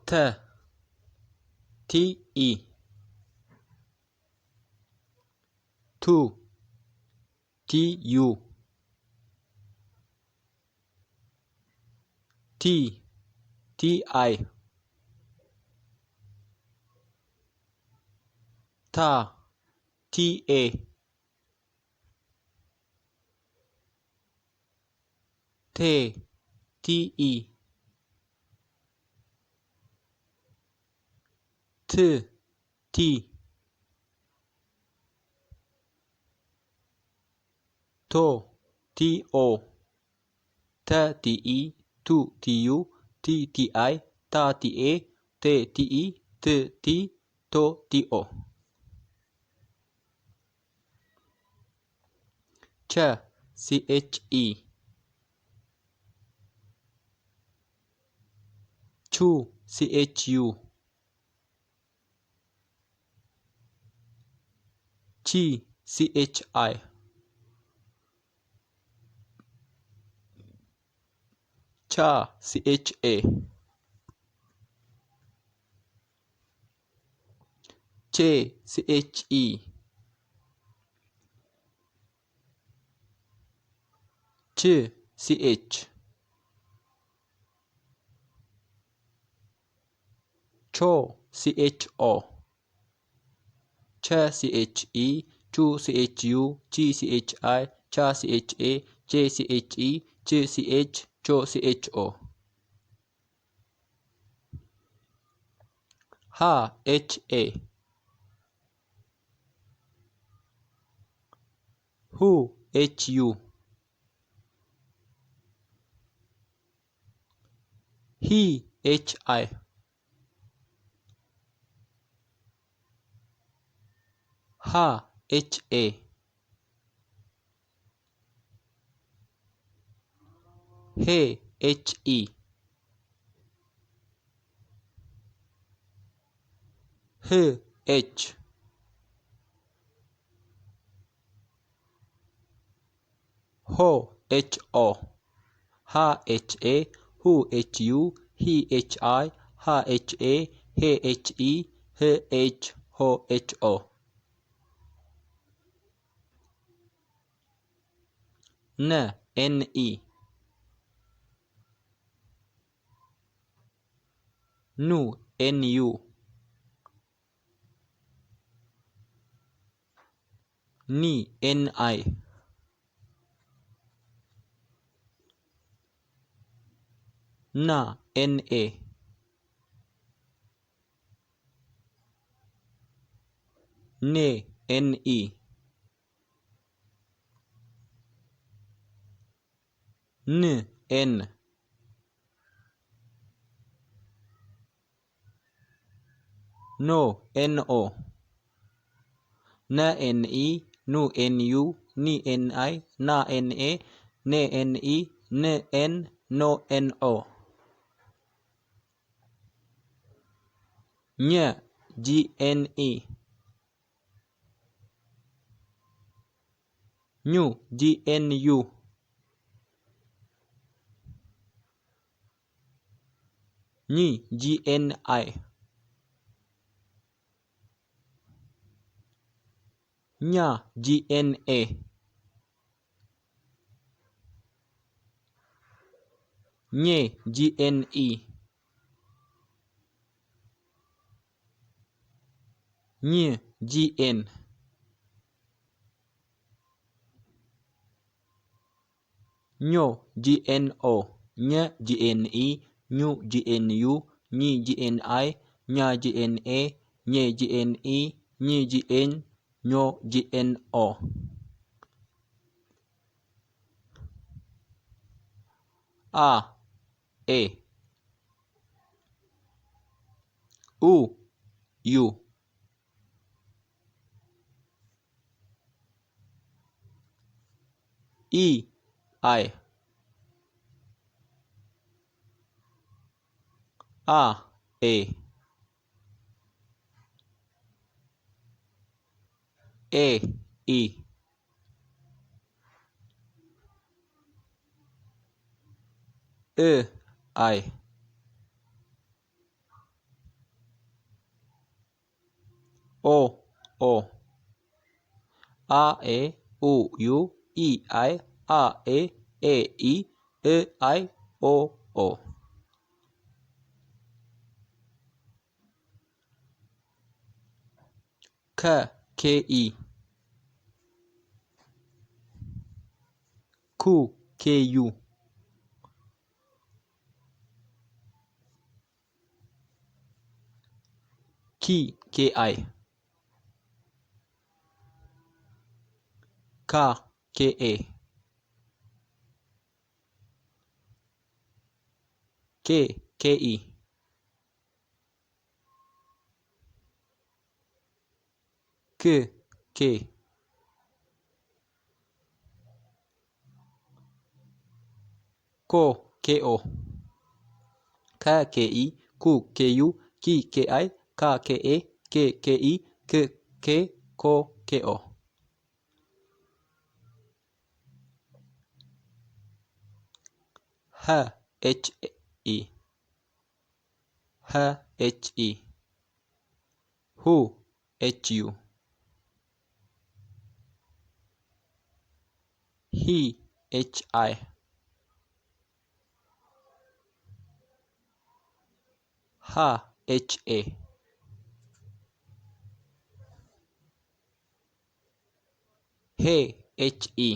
ተ ቲኢ ቱ ቲዩ ቲ ቲአይ ታ ቲኤ ቴ ቲኢ ት ቲ ቶ ቲኦ ተ ቲኢ ቱ ቲዩ ቲ ቲአይ ታ ቲኤ ቴ ቲኢ ት ቲ ቶ ቲኦ ቸ ሲኤችኢ ቹ ሲኤችዩ ቺ ሲኤችአይ ቻ ሲኤችኤ ቼ ሲኤችኢ ች ሲኤች ቾ ሲኤችኦ ቸ ሲኤችኢ ቹ ሲኤችዩ ቺ ሲኤችአይ ቻ ሲኤችኤ ቼ ሲኤችኢ ች ሲኤች ቾ ሲኤችኦ ሃ ኤችኤ ሁ ኤችዩ ሂ ኤችአይ ሃ ኤችኤ ሄ ኤችኢ ህ ኤች ሆ ኤችኦ ሃ ኤችኤ ሁ ኤችዩ ሂ ኤችአይ ሃ ኤችኤ ሄ ኤችኢ ህ ኤች ሆ ኤችኦ ነ ኤንኢ ኑ ኤንዩ ኒ ኤንአይ ና ኤንኤ ኔ ኤንኢ ን ኤን ኖ ኤንኦ ነ ኤንኢ ኑ ኤንዩ ኒ ኤንአይ ና ኤንኤ ኔ ኤንኢ ን ኤን ኖ ኤንኦ ኘ ጂኤንኢ ኙ ጂኤንዩ ኚ ጂኤንአይ ኛ ጂኤንኤ ኜ ጂኤንኢ ኝ ጂኤን ኞ ጂኤንኦ ኘ ጂኤንኢ ኙ ጂኤንዩ ኚ ጂኤንአይ ኛ ጂኤንኤ ኜ ጂኤንኢ ኝ ጂኤን ኞ ጂኤንኦ አ ኤ ኡ ዩ ኢ አይ አ ኤ ኤ ኢ እ አይ ኦ ኦ አ ኤ ኡ ዩ ኢ አይ አ ኤ ኤ ኢ እ አይ ኦ ኦ ከ ኬ ኢ ኩ ኬ ዩ ኪ ኬ አይ ካ ኬ ኤ ኬ ኬ ኢ ክ ኬ ኮ ኬ ኦ ከ ኬ ኢ ኩ ኬ ዩ ኪ ኬ አይ ካ ኬ ኤ ኬ ኬ ኢ ክ ኬ ኮ ኬ ኦ ሀ ኤች ኢ ሀ ኤች ኢ ሁ ኤች ዩ ሂ ኤች አይ ሃ ኤች ኤ ሄ ኤች ኢ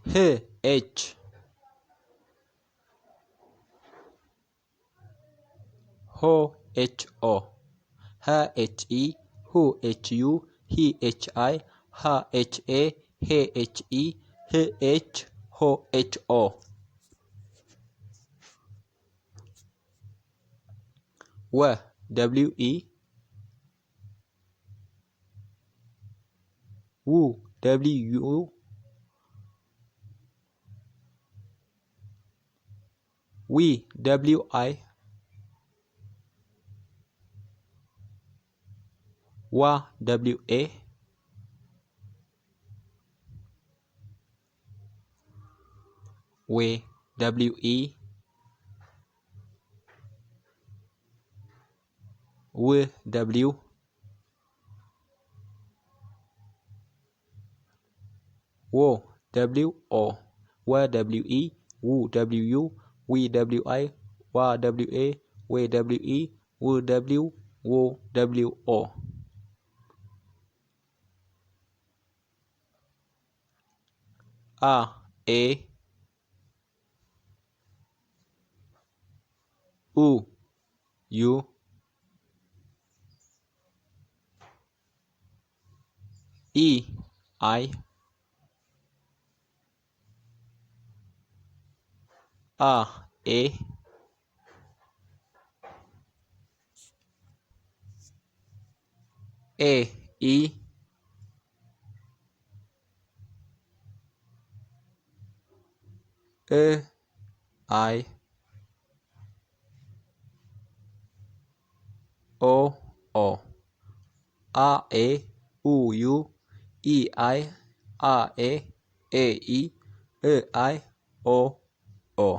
ህ ኤች ሆ ኤች ኦ ሀ ኤች ኢ ሁ ኤች ዩ ሂ ኤች አይ ሃ ኤች ኤ ሄ ኤች ኢ ህ ኤች ሆ ኤች ኦ ወ ደብሊው ኢ ው ደብሊው ዩ ዊ ደብሊው አይ ዋ ደብሊው ኤ ዌ ደብሊው ኢ ው ደብሊው ዎ ደብሊው ኦ ወ ደብሊው ኢ ው ደብሊው ዩ ዊ ደብሊው አይ ዋ ደብሊው ኤ ዌ ደብሊው ኢ ው ደብሊው ዎ ደብሊው ኦ አ ኤ ኡ ዩ ኢ አይ አ ኤ ኤ ኢ እ አይ ኦ ኦ አ ኤ ኡ ዩ ኢ አይ አ ኤ ኤ ኢ እ አይ ኦ ኦ